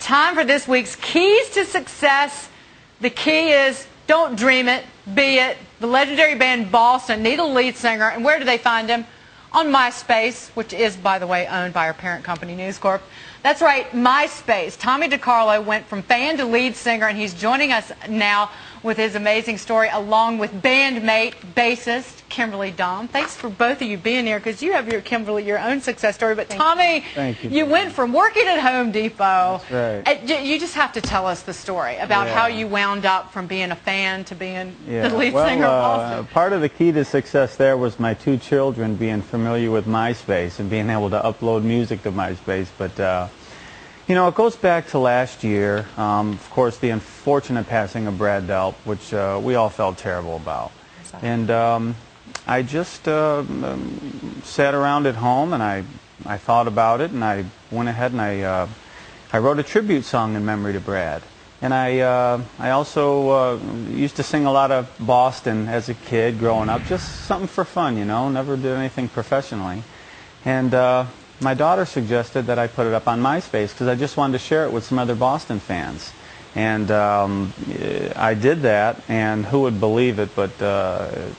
Time for this week's Keys to Success. The key is don't dream it, be it. The legendary band Boston need a lead singer, and where do they find him? On MySpace, which is, by the way, owned by our parent company, News Corp. That's right, MySpace. Tommy DeCarlo went from fan to lead singer, and he's joining us now with his amazing story, along with bandmate, bassist, Kimberly Dahm. Thanks for both of you being here, because you have, Kimberly, your own success story. But Tommy, you went from working at Home Depot. That's right. You just have to tell us the story about how you wound up from being a fan to being the lead singer of Boston. Part of the key to success there was my two children being familiar with MySpace and being able to upload music to MySpace. But you know, it goes back to last year. Of course, the unfortunate passing of Brad Delp, which we all felt terrible about. And I just sat around at home and I thought about it, and I went ahead and I wrote a tribute song in memory to Brad. And I also used to sing a lot of Boston as a kid growing up, just something for fun, you know, never did anything professionally. And my daughter suggested that I put it up on MySpace because I just wanted to share it with some other Boston fans. And I did that, and who would believe it but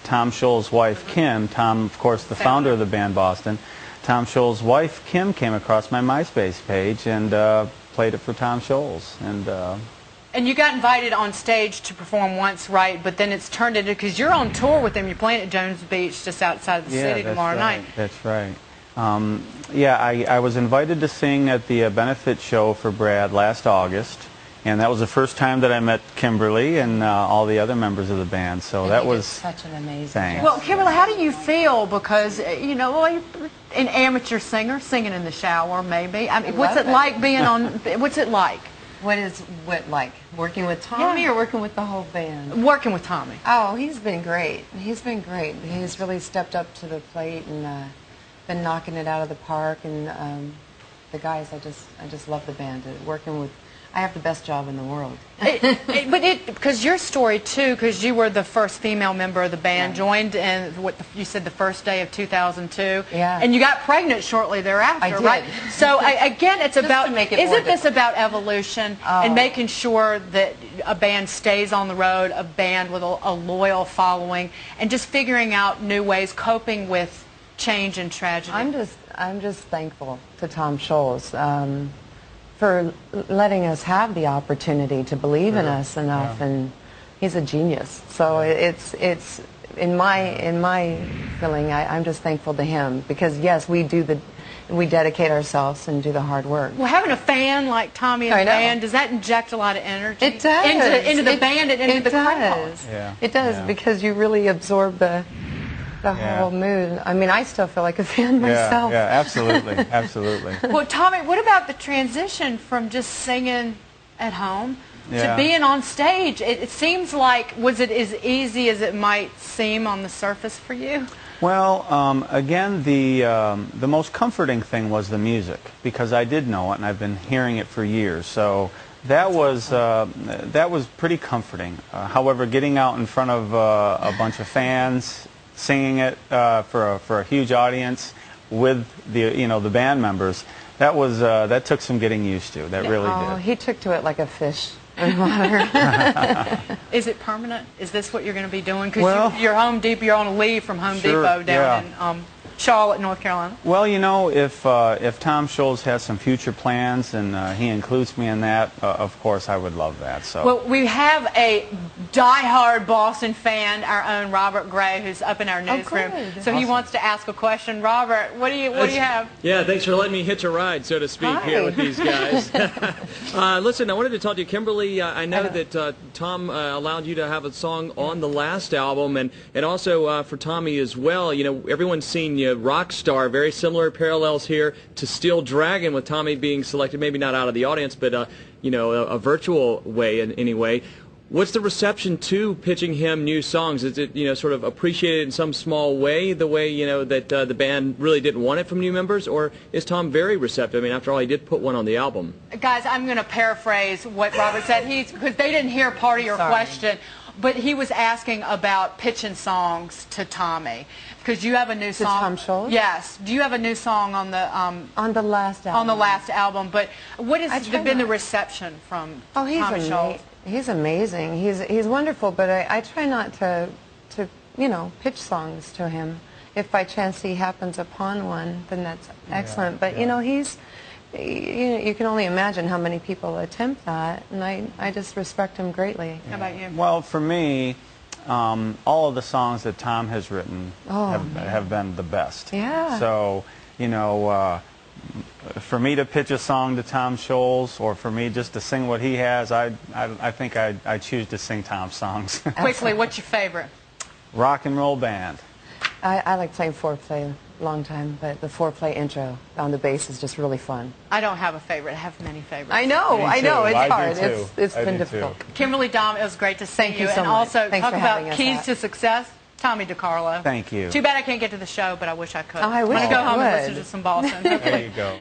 Tom Scholls' wife, Kim. Tom, of course, the founder of the band Boston. Tom Scholls' wife, Kim, came across my MySpace page and played it for Tom Scholls. And you got invited on stage to perform once, right? But then it's turned into, because you're on tour with them, you're playing at Jones Beach just outside of the city tomorrow night. That's right. Yeah, I was invited to sing at the benefit show for Brad last August, and that was the first time that I met Kimberly and all the other members of the band. So that was such an amazing job. Well, Kimberly, how do you feel? Because you know, you're an amateur singer, singing in the shower, maybe. I mean, what's it like being on? What's it like? What like? Working with Tommy or working with the whole band? Working with Tommy. Oh, he's been great. He's been great. He's really stepped up to the plate and been knocking it out of the park. And the guys, I just love the band. Working with, I have the best job in the world. Because your story too, because you were the first female member of the band, joined in what you said the first day of 2002, and you got pregnant shortly thereafter, I did. right? So again, it's about, isn't this difficult. about evolution and making sure that a band stays on the road, a band with a loyal following, and just figuring out new ways, coping with change and tragedy? I'm just thankful to Tom Scholls for letting us have the opportunity to believe in us enough, and he's a genius. So it's in my feeling, I'm just thankful to him, because yes, we dedicate ourselves and do the hard work. Well, having a fan like Tommy in the band, does that inject a lot of energy? It does. Into the band and into the crowd? It does, because you really absorb the whole mood. I mean, I still feel like a fan myself. Yeah, absolutely, absolutely. Well, Tommy, what about the transition from just singing at home to being on stage? It seems like, was it as easy as it might seem on the surface for you? Well, again, the most comforting thing was the music, because I did know it and I've been hearing it for years. So that was pretty comforting. However, getting out in front of a bunch of fans, singing it for a huge audience with the band members, that took some getting used to. That really did. He took to it like a fish in water. Is it permanent? Is this what you're going to be doing? Because you're Home Depot. You're on a leave from Home Depot down in Charlotte, North Carolina. Well, you know, if Tom Scholls has some future plans and he includes me in that, of course I would love that. So. Well, we have a diehard Boston fan, our own Robert Gray, who's up in our newsroom. So he wants to ask a question. Robert, what do you have? Yeah, thanks for letting me hitch a ride, so to speak, here with these guys. Listen, I wanted to talk to you, Kimberly. I know that Tom allowed you to have a song on the last album, and also for Tommy as well. You know, everyone's seen Rockstar, very similar parallels here to Steel Dragon, with Tommy being selected, maybe not out of the audience, but you know, a virtual way anyway. What's the reception to pitching him new songs? Is it, you know, sort of appreciated in some small way, the way, you know, that the band really didn't want it from new members, or is Tom very receptive? I mean, after all, he did put one on the album. Guys, I'm going to paraphrase what Robert said. Because they didn't hear part of your question. But he was asking about pitching songs to Tommy, because you have a new song. Tom Scholz? Yes. Do you have a new song on the last album? on the last album? But what has been the not. reception from Oh, Tom Scholz? he's amazing. He's wonderful. But I try not to pitch songs to him. If by chance he happens upon one, then that's excellent. But he's. You can only imagine how many people attempt that, and I just respect him greatly. How about you? Well, for me, all of the songs that Tom has written have been the best. Yeah. So, for me to pitch a song to Tom Scholz, or for me just to sing what he has, I think I choose to sing Tom's songs. Quickly, what's your favorite? Rock and Roll Band. I like playing Foreplay a long time, but the Foreplay intro on the bass is just really fun. I don't have a favorite. I have many favorites. I know, Me too. it's I do hard. too. It's I been do difficult. too. Kimberly Dom, it was great to see Thank you so and much. also Thanks talk for about having us keys out. to success. Tommy DiCarlo. Thank you. Too bad I can't get to the show, but I wish I could. Oh, I wish I'm going to go you home and would. listen to some Boston. There you go.